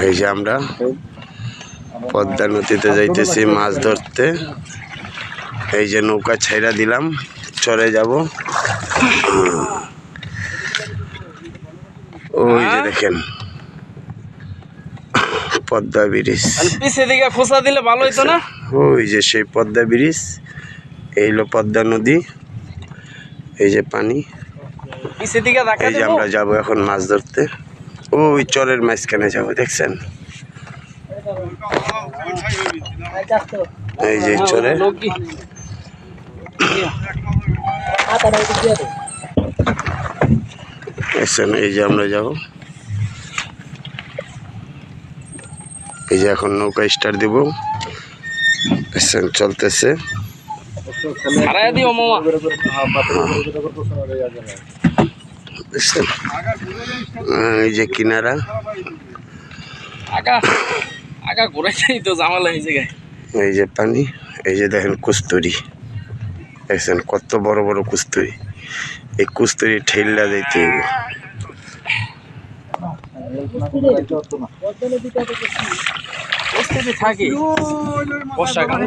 এই যে আমরা পদ্মা নদীতে যাইতেছি মাছ ধরতে। এই যে নৌকা ছাইরা দিলাম, চলে যাব। ওই যে দেখেন পদ্মা ব্রিজ, পিছে দিকে খোসা দিলে ভালো হইতো না? ওই যে সেই পদ্মা ব্রিজ, এই হলো পদ্মা নদী। এই যে পানি, পিছে দিকে দেখা এই যে আমরা যাবো এখন মাছ ধরতে। ওই চরের মাঝখানে যাবো, দেখছেন? এই যে চরে, দেখছেন? এই যে আমরা যাব। এই যে এখন নৌকা স্টার্ট দিব, দেখছেন? চলতেছে। এই যে কিনারা, এই যে পানি, এই যে দেখেন কুস্তুরি, দেখছেন কত বড় বড় কুস্তুরি। এই কুস্তুরি ঠেললা যাইতে হইব। থাকে বর্ষাকাল।